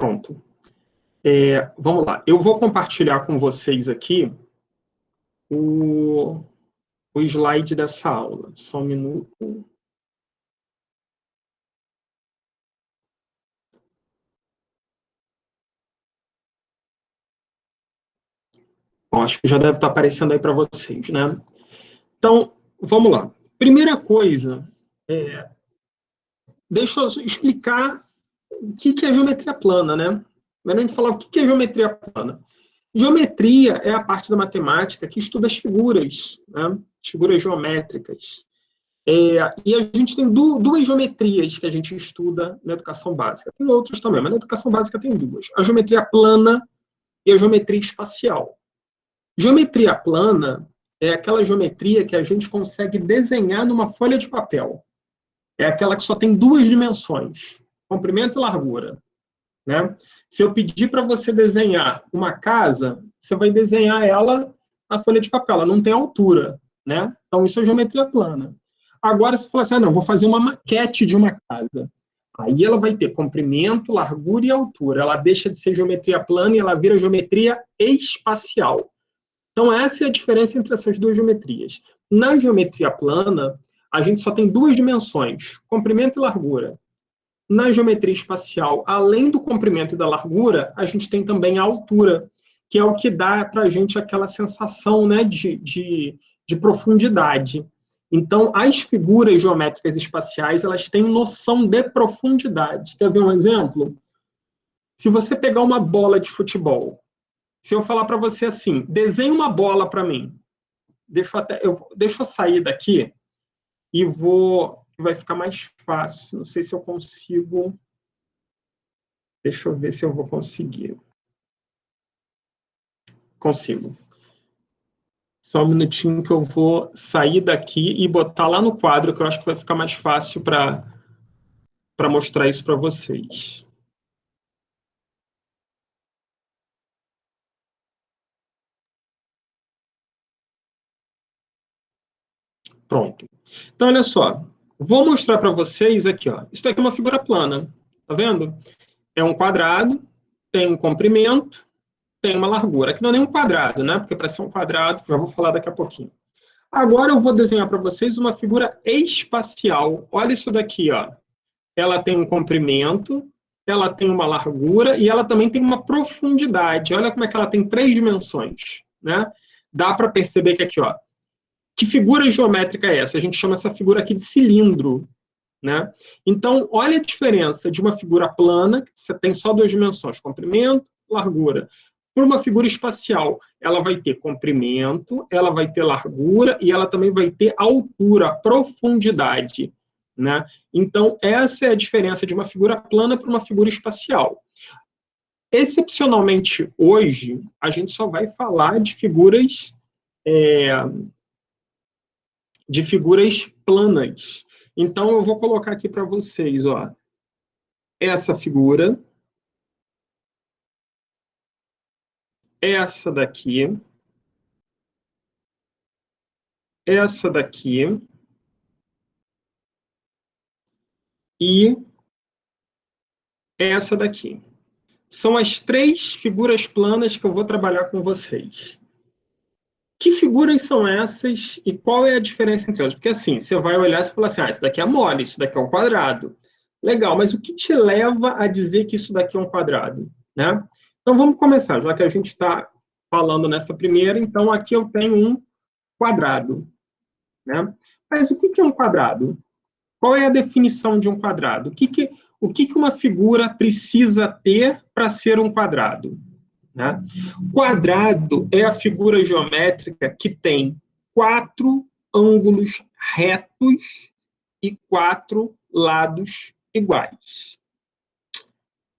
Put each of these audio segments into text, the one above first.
Pronto. Vamos lá. Eu vou compartilhar com vocês aqui o slide dessa aula. Só um minuto. Bom, acho que já deve estar aparecendo aí para vocês, né? Então, vamos lá. Primeira coisa, deixa eu explicar o que é geometria plana, né? Primeiro a gente falar o que é geometria plana. Geometria é a parte da matemática que estuda as figuras, né? As figuras geométricas. E a gente tem duas geometrias que a gente estuda na educação básica. Tem outras também, mas na educação básica tem duas. A geometria plana e a geometria espacial. Geometria plana é aquela geometria que a gente consegue desenhar numa folha de papel. É aquela que só tem duas dimensões, comprimento e largura. Né? Se eu pedir para você desenhar uma casa, você vai desenhar ela na folha de papel, ela não tem altura. Né? Então, isso é geometria plana. Agora, se você falar assim, não, vou fazer uma maquete de uma casa. Aí ela vai ter comprimento, largura e altura. Ela deixa de ser geometria plana e ela vira geometria espacial. Então, essa é a diferença entre essas duas geometrias. Na geometria plana, a gente só tem duas dimensões, comprimento e largura. Na geometria espacial, além do comprimento e da largura, a gente tem também a altura, que é o que dá para a gente aquela sensação, né, de profundidade. Então, as figuras geométricas espaciais, elas têm noção de profundidade. Quer ver um exemplo? Se você pegar uma bola de futebol, se eu falar para você assim, desenhe uma bola para mim, deixa eu sair daqui e vai ficar mais fácil. Não sei se eu consigo. Deixa eu ver se eu vou conseguir. Consigo. Só um minutinho que eu vou sair daqui e botar lá no quadro, que eu acho que vai ficar mais fácil para mostrar isso para vocês. Pronto. Então, olha só. Vou mostrar para vocês aqui, ó. Isso daqui é uma figura plana. Tá vendo? É um quadrado, tem um comprimento, tem uma largura. Aqui não é nem um quadrado, né? Porque para ser um quadrado, já vou falar daqui a pouquinho. Agora eu vou desenhar para vocês uma figura espacial. Olha isso daqui, ó. Ela tem um comprimento, ela tem uma largura e ela também tem uma profundidade. Olha como é que ela tem 3 dimensões, né? Dá para perceber que aqui, ó, que figura geométrica é essa? A gente chama essa figura aqui de cilindro, né? Então, olha a diferença de uma figura plana, que você tem só 2 dimensões, comprimento, largura. Para uma figura espacial, ela vai ter comprimento, ela vai ter largura e ela também vai ter altura, profundidade. Né? Então, essa é a diferença de uma figura plana para uma figura espacial. Excepcionalmente, hoje, a gente só vai falar de figuras planas. Então, eu vou colocar aqui para vocês, ó, essa figura, essa daqui, essa daqui e essa daqui. São as 3 figuras planas que eu vou trabalhar com vocês. Que figuras são essas e qual é a diferença entre elas? Porque assim, você vai olhar e fala assim, isso daqui é mole, isso daqui é um quadrado. Legal, mas o que te leva a dizer que isso daqui é um quadrado? Né? Então vamos começar, já que a gente está falando nessa primeira, então aqui eu tenho um quadrado. Né? Mas o que é um quadrado? Qual é a definição de um quadrado? O que uma figura precisa ter para ser um quadrado? Né? Quadrado é a figura geométrica que tem 4 ângulos retos e 4 lados iguais.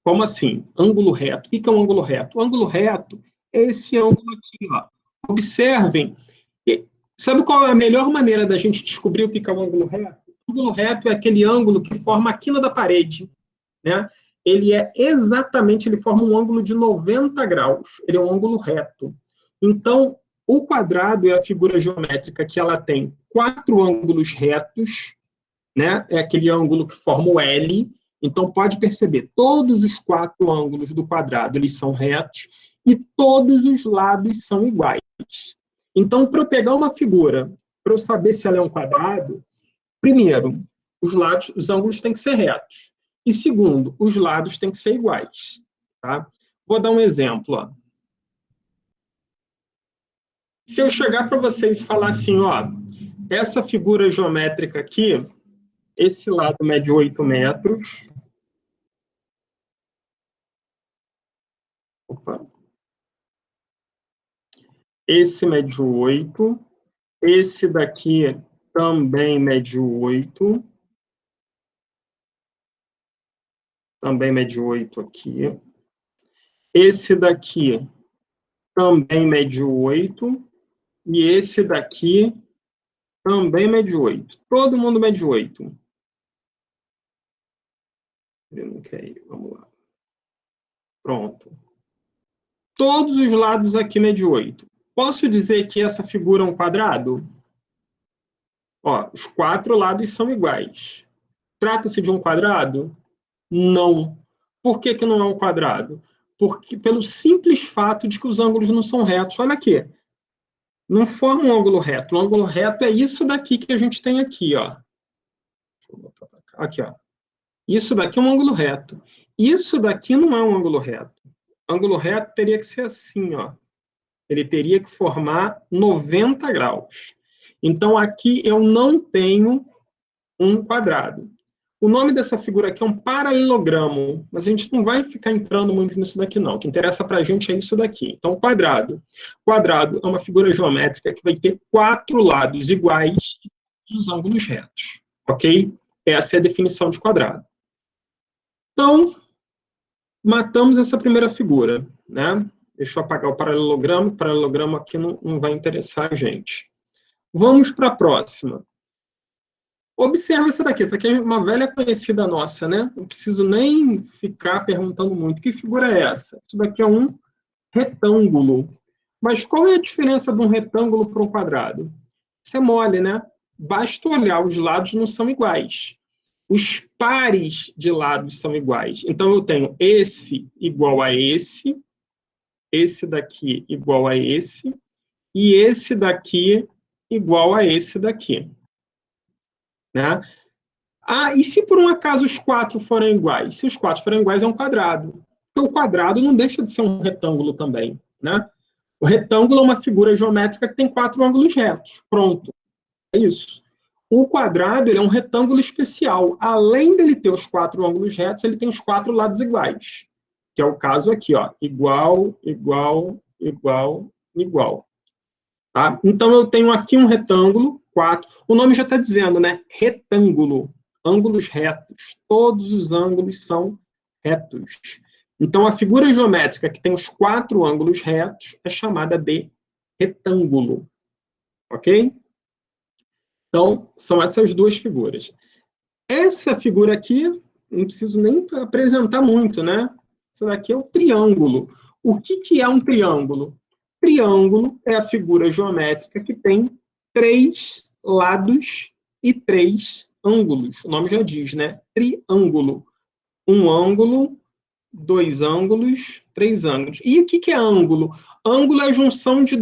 Como assim? Ângulo reto. O que é um ângulo reto? O ângulo reto é esse ângulo aqui. Ó. Observem. Sabe qual é a melhor maneira da gente descobrir o que é um ângulo reto? O ângulo reto é aquele ângulo que forma a quina da parede. Né? Ele forma um ângulo de 90 graus. Ele é um ângulo reto. Então, o quadrado é a figura geométrica que ela tem 4 ângulos retos, né? É aquele ângulo que forma o L, Então, pode perceber, todos os 4 ângulos do quadrado eles são retos e todos os lados são iguais. Então, para eu pegar uma figura, para eu saber se ela é um quadrado, primeiro, os ângulos têm que ser retos. E segundo, os lados têm que ser iguais. Tá? Vou dar um exemplo. Ó. Se eu chegar para vocês e falar assim, ó, essa figura geométrica aqui, esse lado mede 8 metros. Opa. Esse mede 8. Esse daqui também mede 8. Também mede 8 aqui. Esse daqui também mede 8. E esse daqui também mede 8. Todo mundo mede 8. Ele não quer ir. Vamos lá. Pronto. Todos os lados aqui medem 8. Posso dizer que essa figura é um quadrado? Ó, os 4 lados são iguais. Trata-se de um quadrado? Não. Por que que não é um quadrado? Porque pelo simples fato de que os ângulos não são retos. Olha aqui. Não forma um ângulo reto. Um ângulo reto é isso daqui que a gente tem aqui, ó. Deixa eu botar pra cá. Aqui, ó. Isso daqui é um ângulo reto. Isso daqui não é um ângulo reto. Ângulo reto teria que ser assim, ó. Ele teria que formar 90 graus. Então, aqui eu não tenho um quadrado. O nome dessa figura aqui é um paralelogramo, mas a gente não vai ficar entrando muito nisso daqui, não. O que interessa para a gente é isso daqui. Então, quadrado. Quadrado é uma figura geométrica que vai ter 4 lados iguais e os ângulos retos. Ok? Essa é a definição de quadrado. Então, matamos essa primeira figura, né? Deixa eu apagar o paralelogramo aqui não vai interessar a gente. Vamos para a próxima. Observa essa daqui é uma velha conhecida nossa, né? Não preciso nem ficar perguntando muito. Que figura é essa? Isso daqui é um retângulo. Mas qual é a diferença de um retângulo para um quadrado? Isso é mole, né? Basta olhar, os lados não são iguais. Os pares de lados são iguais. Então, eu tenho esse igual a esse daqui igual a esse, e esse daqui igual a esse daqui. Né? Ah, e se por um acaso os 4 forem iguais? Se os 4 forem iguais, é um quadrado. Porque o quadrado não deixa de ser um retângulo também. Né? O retângulo é uma figura geométrica que tem 4 ângulos retos. Pronto. É isso. O quadrado ele é um retângulo especial. Além dele ter os 4 ângulos retos, ele tem os 4 lados iguais. Que é o caso aqui, ó. Igual, igual, igual, igual. Tá? Então, eu tenho aqui um retângulo, 4. O nome já está dizendo, né? Retângulo. Ângulos retos. Todos os ângulos são retos. Então, a figura geométrica que tem os 4 ângulos retos é chamada de retângulo. Ok? Então, são essas duas figuras. Essa figura aqui, não preciso nem apresentar muito, né? Isso daqui é o triângulo. O que é um triângulo? Triângulo é a figura geométrica que tem 3 lados e 3 ângulos. O nome já diz, né? Triângulo. Um ângulo, 2 ângulos, 3 ângulos. E o que é ângulo? Ângulo é a junção de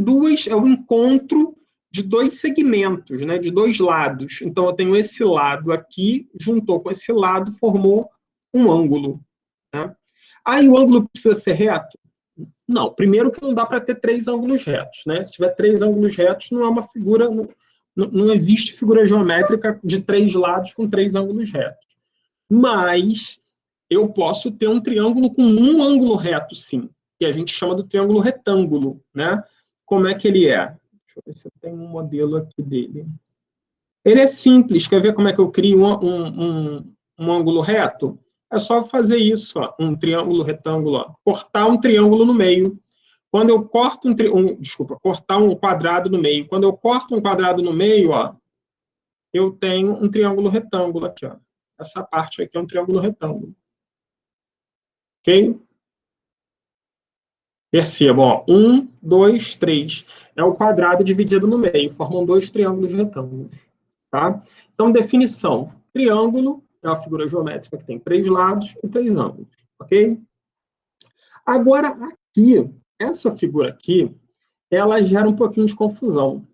é o encontro de 2 segmentos, né, de 2 lados. Então, eu tenho esse lado aqui, juntou com esse lado, formou um ângulo. Né? Aí, o ângulo precisa ser reto? Não. Primeiro que não dá para ter 3 ângulos retos. Né? Se tiver 3 ângulos retos, não é uma figura... Não existe figura geométrica de 3 lados com 3 ângulos retos. Mas eu posso ter um triângulo com um ângulo reto, sim. Que a gente chama do triângulo retângulo. Né? Como é que ele é? Deixa eu ver se eu tenho um modelo aqui dele. Ele é simples. Quer ver como é que eu crio um ângulo reto? É só fazer isso, ó, um triângulo retângulo, ó, cortar um triângulo no meio. Quando eu corto cortar um quadrado no meio. Quando eu corto um quadrado no meio, ó, eu tenho um triângulo retângulo aqui, ó. Essa parte aqui é um triângulo retângulo. Ok? Percebam, ó, 1, 2, 3. É o quadrado dividido no meio, formam 2 triângulos retângulos. Tá? Então, definição. Triângulo é uma figura geométrica que tem 3 lados e 3 ângulos, ok? Agora, aqui, essa figura aqui, ela gera um pouquinho de confusão.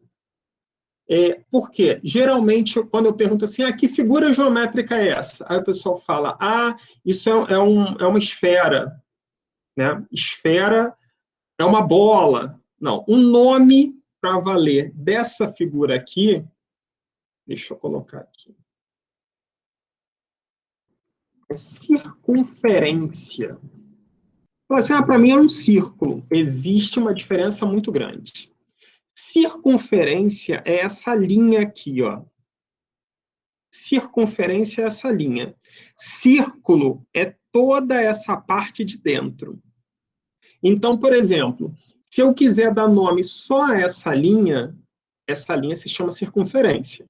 Por quê? Geralmente, quando eu pergunto assim, que figura geométrica é essa? Aí o pessoal fala, isso é uma esfera, né? Esfera é uma bola. Não, um nome para valer dessa figura aqui, deixa eu colocar aqui, é circunferência. Assim, para mim é um círculo. Existe uma diferença muito grande. Circunferência é essa linha aqui, ó. Circunferência é essa linha. Círculo é toda essa parte de dentro. Então, por exemplo, se eu quiser dar nome só a essa linha se chama circunferência.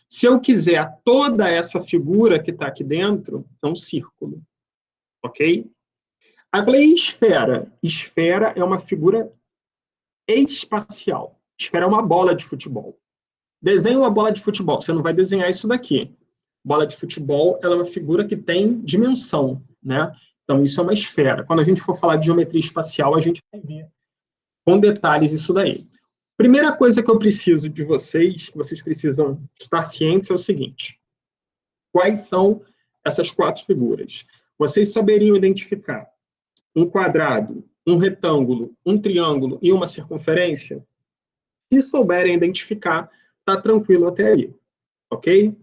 Se eu quiser toda essa figura que está aqui dentro, é um círculo. Ok? Aí eu falei, e esfera? Esfera é uma figura espacial. Esfera é uma bola de futebol. Desenha uma bola de futebol. Você não vai desenhar isso daqui. Bola de futebol, ela é uma figura que tem dimensão, né? Então, isso é uma esfera. Quando a gente for falar de geometria espacial, a gente vai ver com detalhes isso daí. Primeira coisa que eu preciso de vocês, que vocês precisam estar cientes, é o seguinte. Quais são essas 4 figuras? Vocês saberiam identificar um quadrado, um retângulo, um triângulo e uma circunferência? Se souberem identificar, tá tranquilo até aí, ok?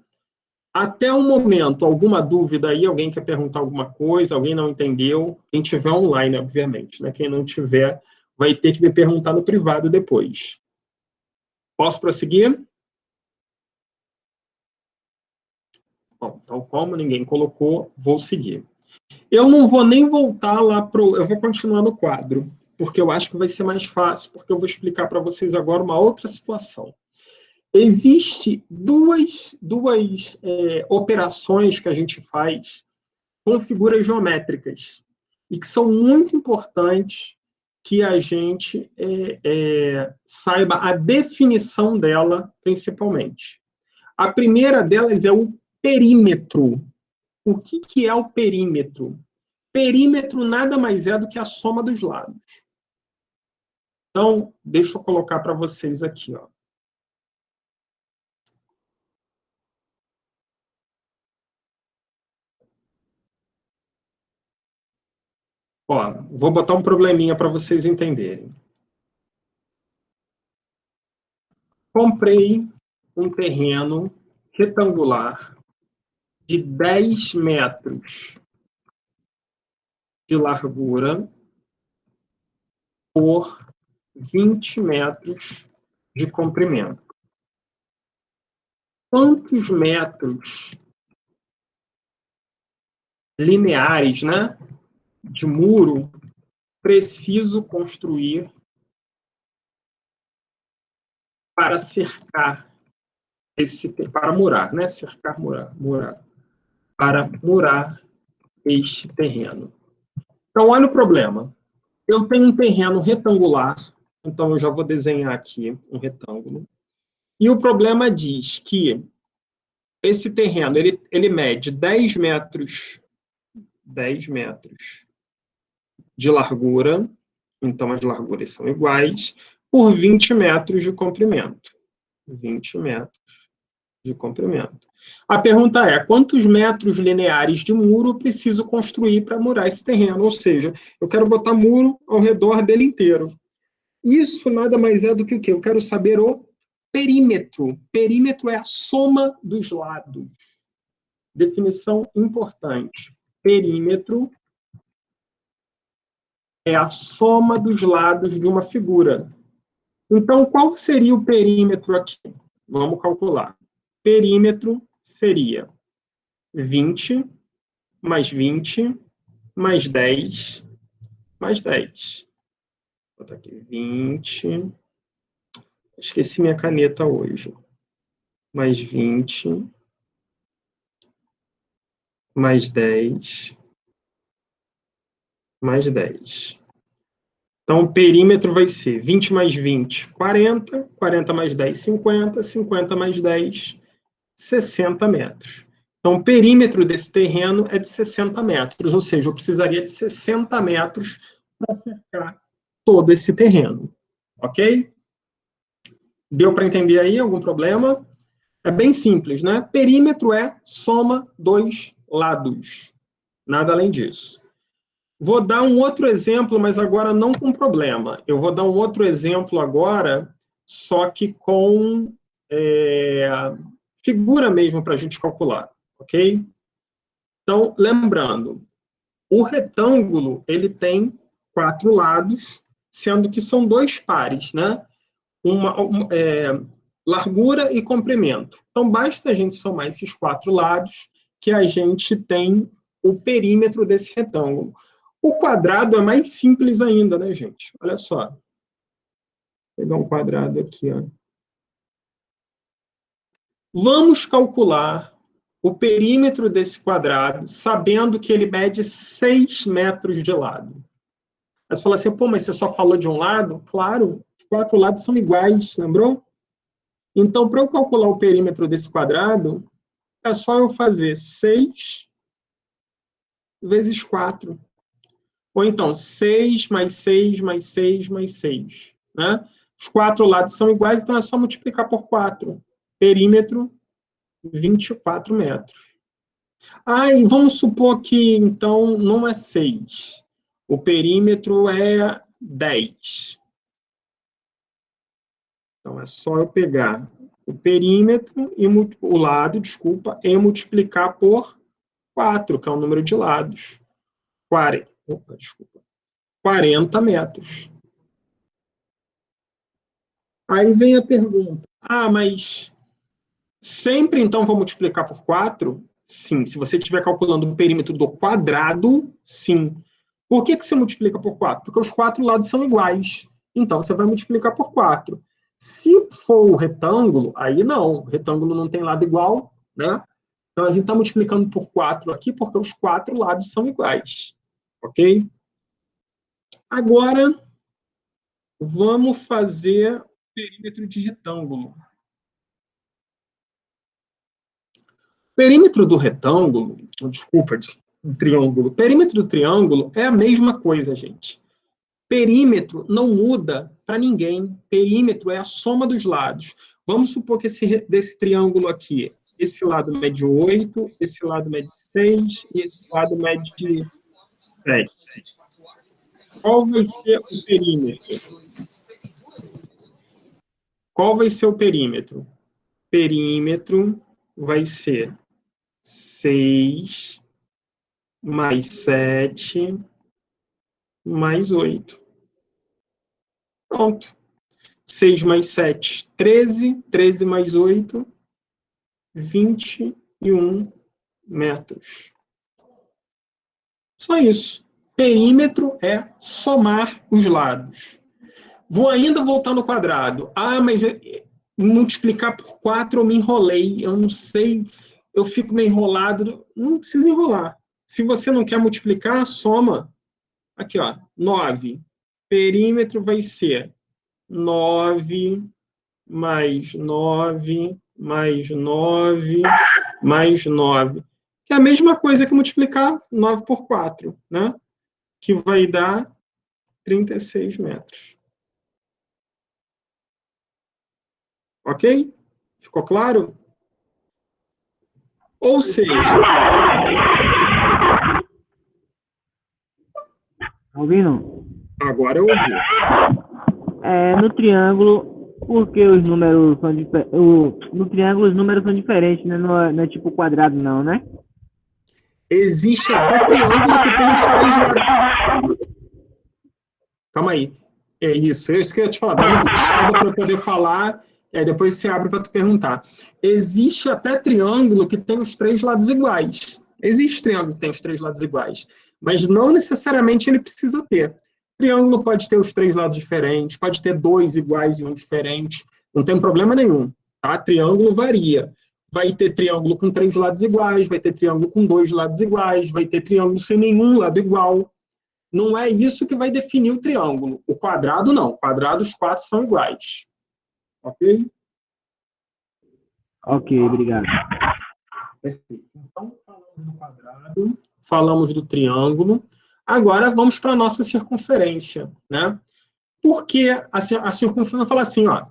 Até o momento, alguma dúvida aí? Alguém quer perguntar alguma coisa? Alguém não entendeu? Quem tiver online, obviamente, né? Quem não tiver, vai ter que me perguntar no privado depois. Posso prosseguir? Bom, então, como ninguém colocou, vou seguir. Eu não vou nem voltar lá eu vou continuar no quadro, porque eu acho que vai ser mais fácil, porque eu vou explicar para vocês agora uma outra situação. Existem duas operações que a gente faz com figuras geométricas e que são muito importantes que a gente saiba a definição dela, principalmente. A primeira delas é o perímetro. O que é o perímetro? Perímetro nada mais é do que a soma dos lados. Então, deixa eu colocar para vocês aqui, ó. Ó, vou botar um probleminha para vocês entenderem. Comprei um terreno retangular de 10 metros de largura por 20 metros de comprimento. Quantos metros lineares, né, de muro preciso construir para cercar para murar, né? Cercar, murar. Para murar este terreno. Então, olha o problema. Eu tenho um terreno retangular, então eu já vou desenhar aqui um retângulo. E o problema diz que esse terreno, ele mede 10 metros de largura, então as larguras são iguais, por 20 metros de comprimento. 20 metros de comprimento. A pergunta é, quantos metros lineares de muro eu preciso construir para murar esse terreno? Ou seja, eu quero botar muro ao redor dele inteiro. Isso nada mais é do que o quê? Eu quero saber o perímetro. Perímetro é a soma dos lados. Definição importante. Perímetro é a soma dos lados de uma figura. Então, qual seria o perímetro aqui? Vamos calcular. Perímetro seria 20 mais 20 mais 10 mais 10. Vou botar aqui 20. Esqueci minha caneta hoje. Mais 20 mais 10 mais 10. Então, o perímetro vai ser 20 mais 20, 40, 40 mais 10, 50, 50 mais 10, 60 metros. Então, o perímetro desse terreno é de 60 metros, ou seja, eu precisaria de 60 metros para cercar todo esse terreno. Ok? Deu para entender aí? Algum problema? É bem simples, né? Perímetro é soma dois lados. Nada além disso. Vou dar um outro exemplo, mas agora não com problema. Eu vou dar um outro exemplo agora, só que com figura mesmo para a gente calcular, ok? Então, lembrando, o retângulo ele tem 4 lados, sendo que são 2 pares, né? Largura e comprimento. Então, basta a gente somar esses 4 lados que a gente tem o perímetro desse retângulo. O quadrado é mais simples ainda, né, gente? Olha só. Vou pegar um quadrado aqui, ó. Vamos calcular o perímetro desse quadrado, sabendo que ele mede 6 metros de lado. Aí você fala assim, pô, mas você só falou de um lado? Claro, os 4 lados são iguais, lembrou? Então, para eu calcular o perímetro desse quadrado, é só eu fazer 6 vezes 4. Ou então, 6 mais 6 mais 6 mais 6. Né? Os 4 lados são iguais, então é só multiplicar por 4. Perímetro, 24 metros. E vamos supor que, então, não é 6. O perímetro é 10. Então, é só eu pegar o perímetro, e o lado, desculpa, e multiplicar por 4, que é o número de lados. 40 metros. Aí vem a pergunta, mas sempre então vou multiplicar por 4? Sim, se você estiver calculando o perímetro do quadrado, sim. Por que você multiplica por 4? Porque os 4 lados são iguais. Então, você vai multiplicar por 4. Se for o retângulo, aí não. O retângulo não tem lado igual, né? Então, a gente está multiplicando por 4 aqui porque os 4 lados são iguais. Ok? Agora, vamos fazer o perímetro de retângulo. Perímetro do retângulo, desculpa, do triângulo. Perímetro do triângulo é a mesma coisa, gente. Perímetro não muda para ninguém. Perímetro é a soma dos lados. Vamos supor que desse triângulo aqui, esse lado mede 8, esse lado mede 6 e esse lado mede 7. Qual vai ser o perímetro? Qual vai ser o perímetro? Perímetro vai ser 6 mais 7 mais 8. Pronto. 6 mais 7, 13. 13 mais 8, 21 metros. Só isso. Perímetro é somar os lados. Vou ainda voltar no quadrado. Mas multiplicar por 4 eu me enrolei. Eu não sei. Eu fico meio enrolado. Não precisa enrolar. Se você não quer multiplicar, soma. Aqui, ó, 9. Perímetro vai ser 9 mais 9 mais 9 mais 9. Que é a mesma coisa que multiplicar 9 por 4, né? Que vai dar 36 metros. Ok? Ficou claro? Ou seja... Tá ouvindo? Agora eu ouvi. No triângulo, porque os números são diferentes. No triângulo os números são diferentes, né? Não é tipo quadrado, não, né? Existe até triângulo que tem os 3 lados. Calma aí. É isso que eu ia te falar. Dá uma fechada para eu poder falar, depois você abre para tu perguntar. Existe até triângulo que tem os 3 lados iguais. Existe triângulo que tem os 3 lados iguais, mas não necessariamente ele precisa ter. Triângulo pode ter os 3 lados diferentes, pode ter 2 iguais e um diferente, não tem problema nenhum. Tá? Triângulo varia. Vai ter triângulo com 3 lados iguais, vai ter triângulo com 2 lados iguais, vai ter triângulo sem nenhum lado igual. Não é isso que vai definir o triângulo. O quadrado, não. O quadrado, os 4 são iguais. Ok? Ok, obrigado. Perfeito. Então, falamos do quadrado, falamos do triângulo. Agora, vamos para a nossa circunferência, né? Porque a circunferência fala assim, ó,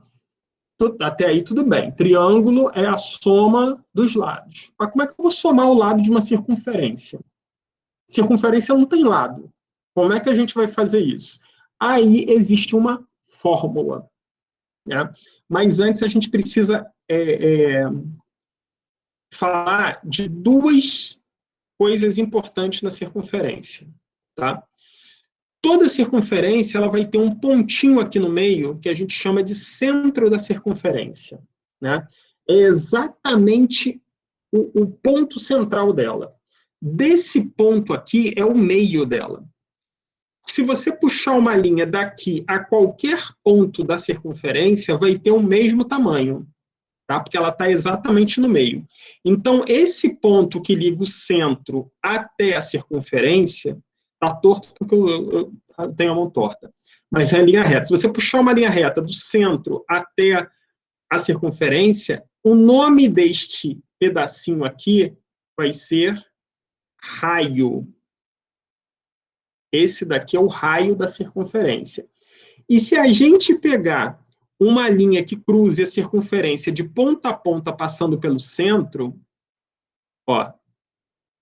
até aí tudo bem. Triângulo é a soma dos lados. Mas como é que eu vou somar o lado de uma circunferência? Circunferência não tem lado. Como é que a gente vai fazer isso? Aí existe uma fórmula, né? Mas antes a gente precisa falar de duas coisas importantes na circunferência, tá? Toda circunferência ela vai ter um pontinho aqui no meio que a gente chama de centro da circunferência, né? É exatamente o ponto central dela. Desse ponto aqui é o meio dela. Se você puxar uma linha daqui a qualquer ponto da circunferência, vai ter o mesmo tamanho, tá? Porque ela está exatamente no meio. Então, esse ponto que liga o centro até a circunferência, está torto porque eu tenho a mão torta, mas é a linha reta. Se você puxar uma linha reta do centro até a circunferência, o nome deste pedacinho aqui vai ser raio. Esse daqui é o raio da circunferência. E se a gente pegar uma linha que cruze a circunferência de ponta a ponta passando pelo centro, ó,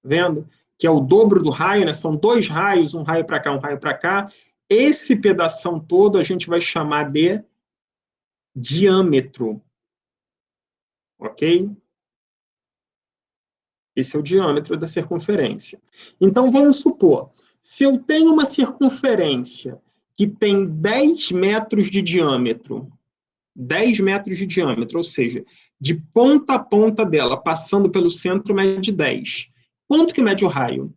vendo? Que é o dobro do raio, né? São dois raios, um raio para cá, um raio para cá. Esse pedação todo a gente vai chamar de diâmetro. Ok? Esse é o diâmetro da circunferência. Então, vamos supor, se eu tenho uma circunferência que tem 10 metros de diâmetro, 10 metros de diâmetro, ou seja, de ponta a ponta dela, passando pelo centro, mede 10. Quanto que mede o raio?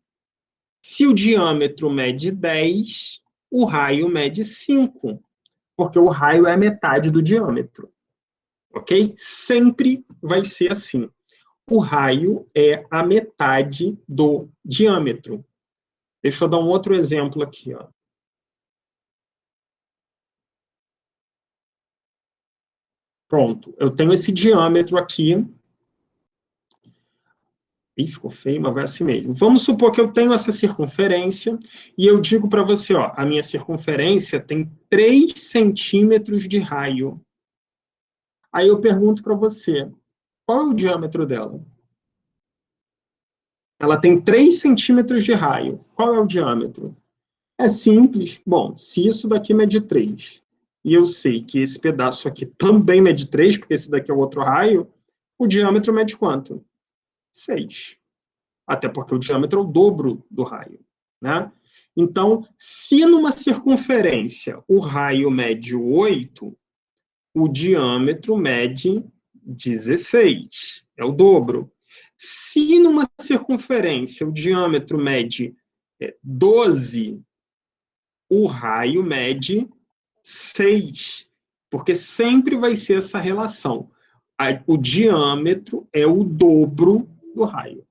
Se o diâmetro mede 10, o raio mede 5, porque o raio é a metade do diâmetro. Ok? Sempre vai ser assim. O raio é a metade do diâmetro. Deixa eu dar um outro exemplo aqui, ó. Pronto, eu tenho esse diâmetro aqui. Ih, ficou feio, mas vai assim mesmo. Vamos supor que eu tenho essa circunferência e eu digo para você, ó, a minha circunferência tem 3 centímetros de raio. Aí eu pergunto para você, qual é o diâmetro dela? Ela tem 3 centímetros de raio. Qual é o diâmetro? É simples. Bom, se isso daqui mede 3, e eu sei que esse pedaço aqui também mede 3, porque esse daqui é o outro raio, o diâmetro mede quanto? 6. Até porque o diâmetro é o dobro do raio, né? Então, se numa circunferência o raio mede 8, o diâmetro mede 16. É o dobro. Se numa circunferência o diâmetro mede 12, o raio mede 6, porque sempre vai ser essa relação. O diâmetro é o dobro do raio.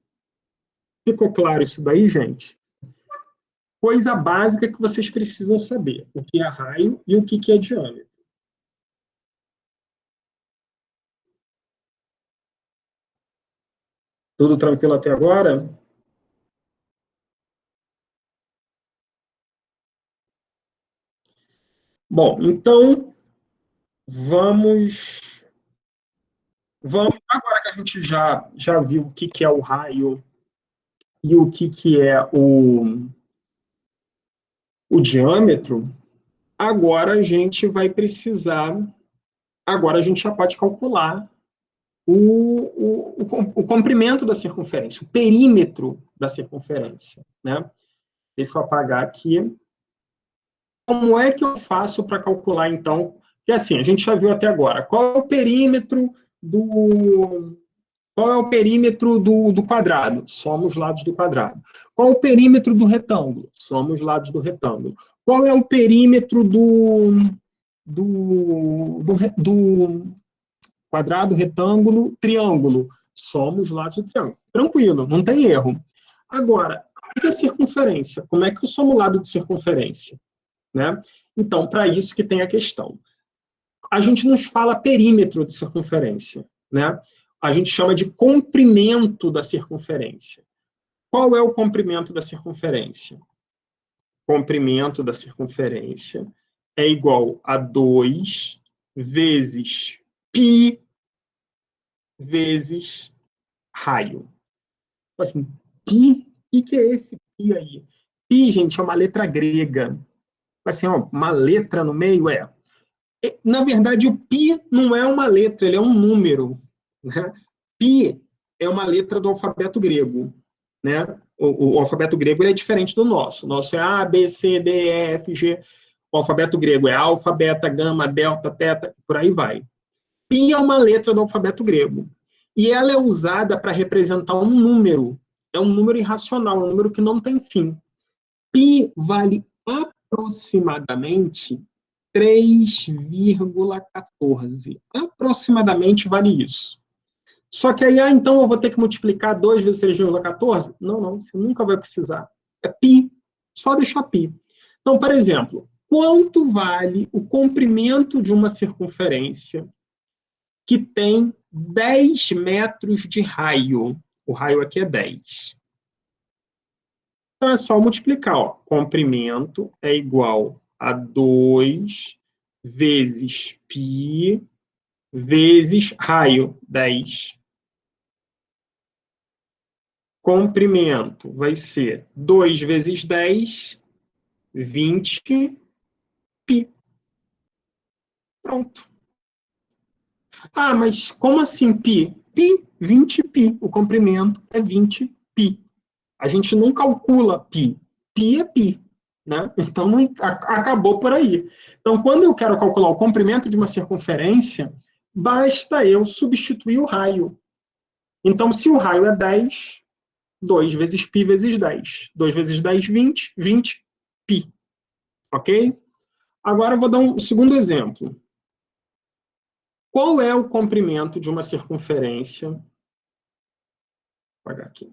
Ficou claro isso daí, gente? Coisa básica que vocês precisam saber. O que é raio e o que é diâmetro. Tudo tranquilo até agora? Bom, então vamos agora que a gente já viu o que é o raio e o que é o diâmetro, agora a gente vai precisar, agora a gente já pode calcular o comprimento da circunferência, o perímetro da circunferência, né? Deixa eu apagar aqui. Como é que eu faço para calcular, então? Porque assim, a gente já viu até agora. Qual é o perímetro do quadrado? Somos lados do quadrado. Qual é o perímetro do retângulo? Somos lados do retângulo. Qual é o perímetro do quadrado, retângulo, triângulo? Somos lados do triângulo. Tranquilo, não tem erro. Agora, a circunferência. Como é que eu somo o lado de circunferência? Né? Então, para isso que tem a questão. A gente nos fala perímetro de circunferência, né? a gente chama de comprimento da circunferência. Qual é o comprimento da circunferência? Comprimento da circunferência é igual a 2 vezes π vezes raio. Assim, π, o que é esse π aí? Π, gente, é uma letra grega. Assim, ó, uma letra no meio é. Na verdade, o π não é uma letra, ele é um número. Né? Π é uma letra do alfabeto grego. Né? O alfabeto grego ele é diferente do nosso. O nosso é A, B, C, D, E, F, G. O alfabeto grego é alfa, beta, gama, delta, teta, por aí vai. Π é uma letra do alfabeto grego. E ela é usada para representar um número. É um número irracional, um número que não tem fim. Π vale aproximadamente 3,14. Aproximadamente vale isso. Só que aí, então, eu vou ter que multiplicar 2 vezes 3,14? Não, você nunca vai precisar. É π, só deixar π. Então, por exemplo, quanto vale o comprimento de uma circunferência que tem 10 metros de raio? O raio aqui é 10. Então, é só multiplicar. Ó. Comprimento é igual a 2 vezes π vezes raio, 10. Comprimento vai ser 2 vezes 10, 20 π. Pronto. Ah, mas como assim π? Π, 20 π. O comprimento é 20 π. A gente não calcula π. Π é π. Né? Então, não, acabou por aí. Então, quando eu quero calcular o comprimento de uma circunferência, basta eu substituir o raio. Então, se o raio é 10, 2 vezes π vezes 10. 2 vezes 10, 20. 20 π. Ok? Agora eu vou dar um segundo exemplo. Qual é o comprimento de uma circunferência? Vou apagar aqui.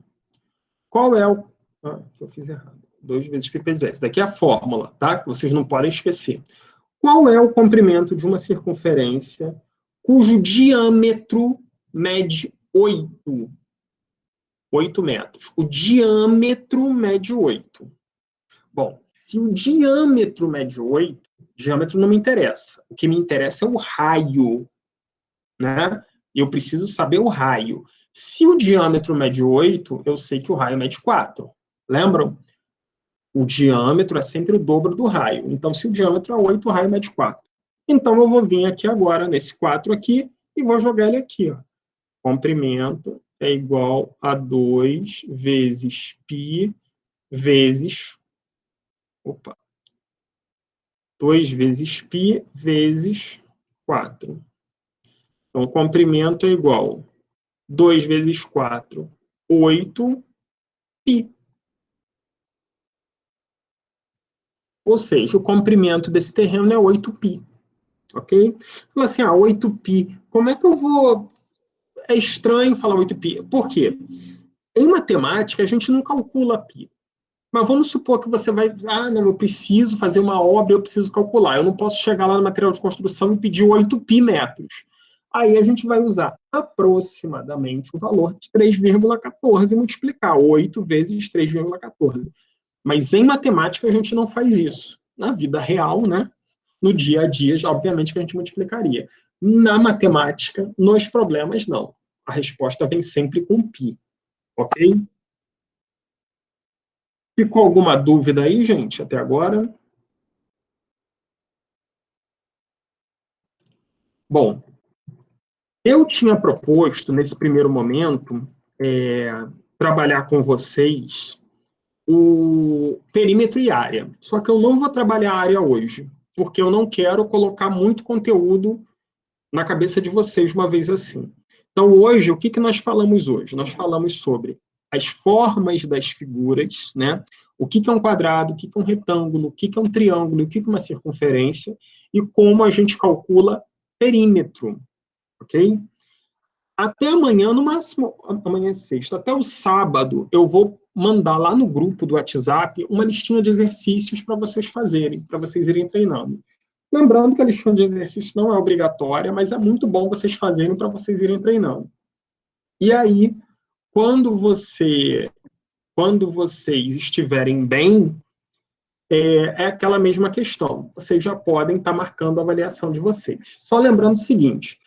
Qual é o... Ah, eu fiz errado. 2 vezes π vezes 10. Essa daqui é a fórmula, tá? Que vocês não podem esquecer. Qual é o comprimento de uma circunferência cujo diâmetro mede 8? 8 metros. O diâmetro mede 8. Bom, se o diâmetro mede 8, diâmetro não me interessa. O que me interessa é o raio. Né? Eu preciso saber o raio. Se o diâmetro mede 8, eu sei que o raio mede 4. Lembram? O diâmetro é sempre o dobro do raio. Então, se o diâmetro é 8, o raio mede 4. Então, eu vou vir aqui agora, nesse 4 aqui, e vou jogar ele aqui. Ó. Comprimento é igual a 2 vezes π vezes... Opa. 2 vezes π vezes 4. Então, o comprimento é igual a 2 vezes 4, 8 π. Ou seja, o comprimento desse terreno é 8 π. Ok? Então, assim, 8 π. Como é que eu vou... É estranho falar 8 π. Por quê? Em matemática, a gente não calcula π. Mas vamos supor que você vai... não, eu preciso fazer uma obra, eu preciso calcular. Eu não posso chegar lá no material de construção e pedir 8 π metros. Aí a gente vai usar aproximadamente o valor de 3,14 e multiplicar 8 vezes 3,14. Mas em matemática a gente não faz isso. Na vida real, né? No dia a dia, obviamente que a gente multiplicaria. Na matemática, nos problemas, não. A resposta vem sempre com π. Ok? Ficou alguma dúvida aí, gente, até agora? Bom, eu tinha proposto, nesse primeiro momento, trabalhar com vocês o perímetro e área. Só que eu não vou trabalhar a área hoje, porque eu não quero colocar muito conteúdo na cabeça de vocês uma vez assim. Então, hoje, o que nós falamos hoje? Nós falamos sobre as formas das figuras, né? O que é um quadrado, o que é um retângulo, o que é um triângulo, o que é uma circunferência, e como a gente calcula perímetro, ok? Até amanhã, no máximo, amanhã é sexta, até o sábado, eu vou mandar lá no grupo do WhatsApp uma listinha de exercícios para vocês fazerem, para vocês irem treinando. Lembrando que a listinha de exercícios não é obrigatória, mas é muito bom vocês fazerem para vocês irem treinando. E aí, quando vocês estiverem bem, é aquela mesma questão. Vocês já podem estar marcando a avaliação de vocês. Só lembrando o seguinte,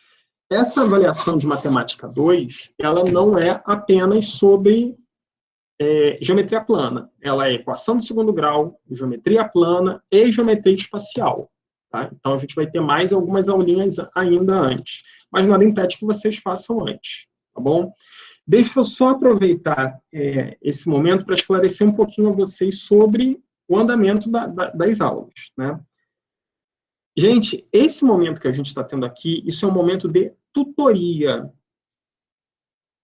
essa avaliação de matemática 2, ela não é apenas sobre geometria plana. Ela é equação de segundo grau, geometria plana e geometria espacial. Tá? Então, a gente vai ter mais algumas aulinhas ainda antes. Mas nada impede que vocês façam antes. Tá bom? Deixa eu só aproveitar esse momento para esclarecer um pouquinho a vocês sobre o andamento das aulas. Né? Gente, esse momento que a gente está tendo aqui, isso é um momento de tutoria.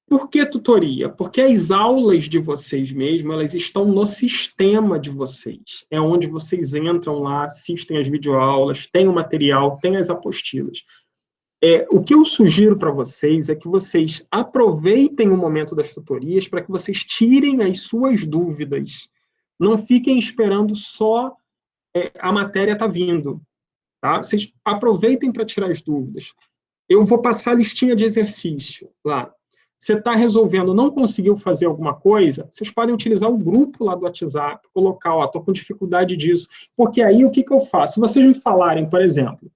Por que tutoria? Porque as aulas de vocês mesmo, elas estão no sistema de vocês. É onde vocês entram lá, assistem as videoaulas, tem o material, tem as apostilas. O que eu sugiro para vocês é que vocês aproveitem o momento das tutorias para que vocês tirem as suas dúvidas. Não fiquem esperando só a matéria estar vindo. Tá? Vocês aproveitem para tirar as dúvidas. Eu vou passar a listinha de exercício lá. Você está resolvendo, não conseguiu fazer alguma coisa, vocês podem utilizar o grupo lá do WhatsApp, colocar, estou com dificuldade disso. Porque aí, o que eu faço? Se vocês me falarem, por exemplo,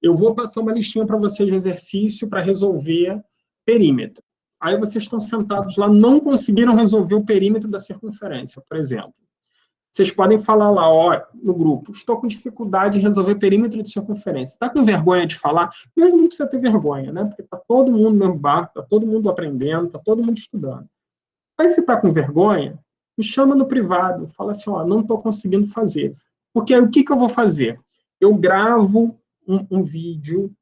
eu vou passar uma listinha para vocês de exercício para resolver perímetro. Aí vocês estão sentados lá, não conseguiram resolver o perímetro da circunferência, por exemplo. Vocês podem falar lá, no grupo, estou com dificuldade em resolver perímetro de circunferência. Está com vergonha de falar? Mas não precisa ter vergonha, né? Porque está todo mundo no mesmo barco, está todo mundo aprendendo, está todo mundo estudando. Mas se está com vergonha, me chama no privado, fala assim, não estou conseguindo fazer. Porque aí o que eu vou fazer? Eu gravo um vídeo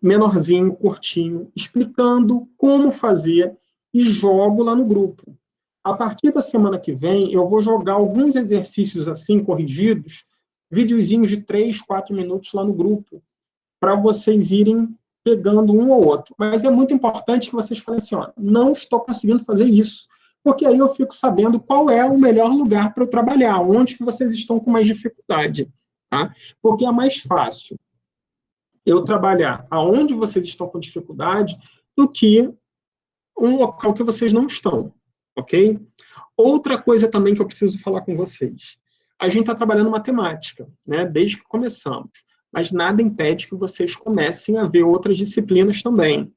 menorzinho, curtinho, explicando como fazer e jogo lá no grupo. A partir da semana que vem, eu vou jogar alguns exercícios assim, corrigidos, videozinhos de 3, 4 minutos lá no grupo, para vocês irem pegando um ou outro. Mas é muito importante que vocês falem assim, não estou conseguindo fazer isso, porque aí eu fico sabendo qual é o melhor lugar para eu trabalhar, onde que vocês estão com mais dificuldade. Tá? Porque é mais fácil eu trabalhar aonde vocês estão com dificuldade do que um local que vocês não estão, ok? Outra coisa também que eu preciso falar com vocês. A gente está trabalhando matemática, né, desde que começamos, mas nada impede que vocês comecem a ver outras disciplinas também.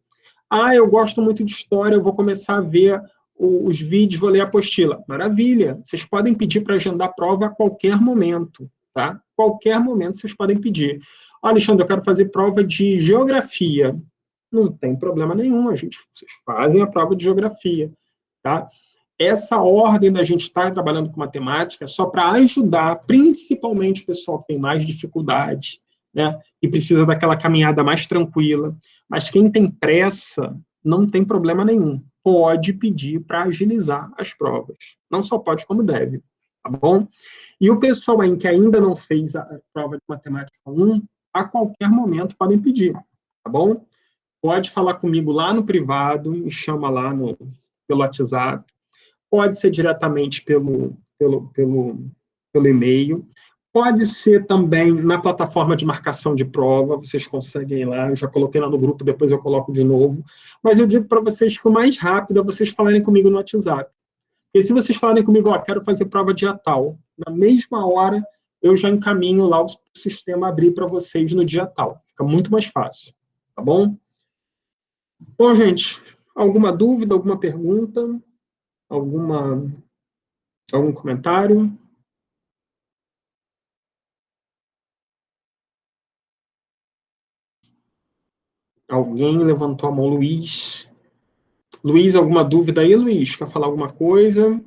Eu gosto muito de história, eu vou começar a ver os vídeos, vou ler a apostila. Maravilha! Vocês podem pedir para agendar a prova a qualquer momento, tá? Qualquer momento vocês podem pedir. Alexandre, eu quero fazer prova de geografia. Não tem problema nenhum, vocês fazem a prova de geografia, tá? Essa ordem da gente estar trabalhando com matemática é só para ajudar, principalmente o pessoal que tem mais dificuldade, né? E precisa daquela caminhada mais tranquila. Mas quem tem pressa, não tem problema nenhum. Pode pedir para agilizar as provas. Não só pode, como deve, tá bom? E o pessoal aí que ainda não fez a prova de matemática 1, a qualquer momento podem pedir, tá bom? Pode falar comigo lá no privado, me chama lá pelo WhatsApp, pode ser diretamente pelo e-mail, pode ser também na plataforma de marcação de prova, vocês conseguem ir lá, eu já coloquei lá no grupo, depois eu coloco de novo, mas eu digo para vocês que o mais rápido é vocês falarem comigo no WhatsApp. E se vocês falarem comigo, quero fazer prova dia tal, na mesma hora eu já encaminho lá o sistema abrir para vocês no dia tal. Fica muito mais fácil, tá bom? Bom, gente, alguma dúvida, alguma pergunta? Algum comentário? Alguém levantou a mão, Luiz. Luiz, alguma dúvida aí, Luiz? Quer falar alguma coisa?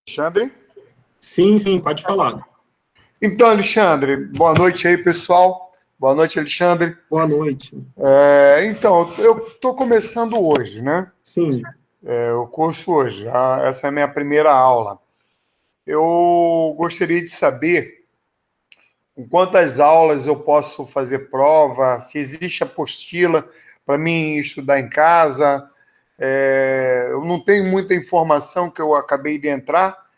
Alexandre? Sim, pode falar. Então, Alexandre, boa noite aí, pessoal. Boa noite, Alexandre. Boa noite. Então, eu estou começando hoje, né? Sim. O curso hoje. Essa é a minha primeira aula. Eu gostaria de saber em quantas aulas eu posso fazer prova, se existe apostila para mim estudar em casa. Eu não tenho muita informação que eu acabei de entrar,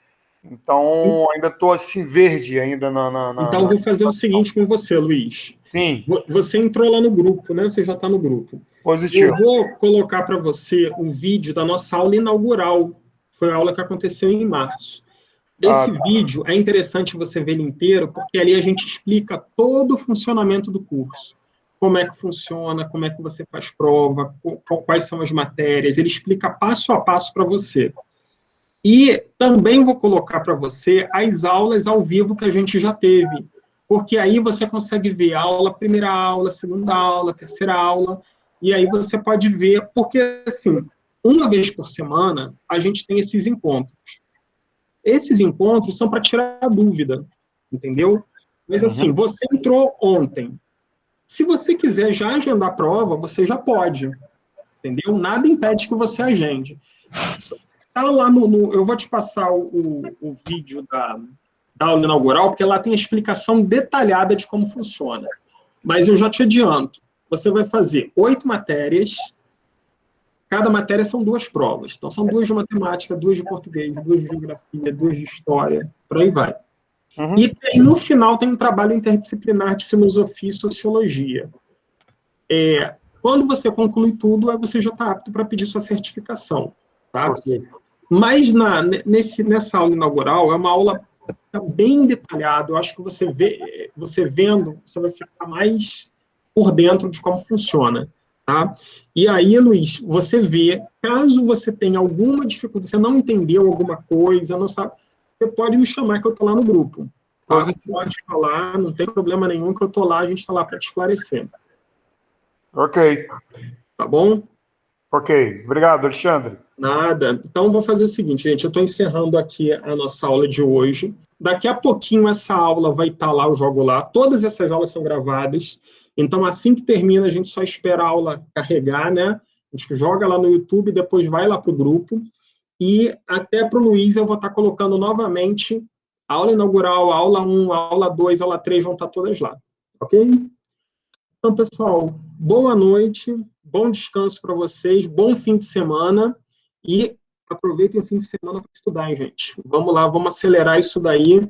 Então, ainda estou assim, verde ainda Então, eu vou fazer o seguinte com você, Luiz. Sim. Você entrou lá no grupo, né? Você já está no grupo. Positivo. Eu vou colocar para você um vídeo da nossa aula inaugural. Foi a aula que aconteceu em março. Esse vídeo é interessante você ver ele inteiro, porque ali a gente explica todo o funcionamento do curso. Como é que funciona, como é que você faz prova, quais são as matérias. Ele explica passo a passo para você. E também vou colocar para você as aulas ao vivo que a gente já teve, porque aí você consegue ver a aula, primeira aula, segunda aula, terceira aula, e aí você pode ver, porque, assim, uma vez por semana, a gente tem esses encontros. Esses encontros são para tirar a dúvida, entendeu? Mas, assim, você entrou ontem. Se você quiser já agendar a prova, você já pode, entendeu? Nada impede que você agende. Tá lá eu vou te passar o vídeo da aula inaugural, porque lá tem a explicação detalhada de como funciona. Mas eu já te adianto, você vai fazer 8 matérias, cada matéria são 2 provas. Então, são 2 de matemática, 2 de português, 2 de geografia, 2 de história, por aí vai. E no final tem um trabalho interdisciplinar de filosofia e sociologia. Quando você conclui tudo, aí você já está apto para pedir sua certificação. Tá? Mas nessa aula inaugural, é uma aula bem detalhada. Eu acho que você vendo, você vai ficar mais por dentro de como funciona. Tá? E aí, Luiz, você vê, caso você tenha alguma dificuldade, você não entendeu alguma coisa, não sabe, você pode me chamar que eu estou lá no grupo. Tá? Pode falar, não tem problema nenhum que eu estou lá, a gente está lá para te esclarecer. Ok. Tá bom? Ok. Obrigado, Alexandre. Nada. Então, vou fazer o seguinte, gente, eu estou encerrando aqui a nossa aula de hoje. Daqui a pouquinho essa aula vai estar lá, eu jogo lá. Todas essas aulas são gravadas. Então, assim que termina, a gente só espera a aula carregar, né? A gente joga lá no YouTube, depois vai lá para o grupo. E até para o Luiz eu vou estar colocando novamente a aula inaugural, a aula 1, a aula 2, a aula 3 vão estar todas lá. Ok? Então, pessoal, boa noite, bom descanso para vocês, bom fim de semana e aproveitem o fim de semana para estudar, hein, gente. Vamos lá, vamos acelerar isso daí,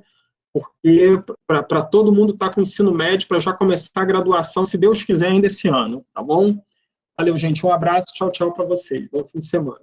porque para todo mundo estar com o ensino médio, para já começar a graduação, se Deus quiser, ainda esse ano, tá bom? Valeu, gente, um abraço, tchau, tchau para vocês, bom fim de semana.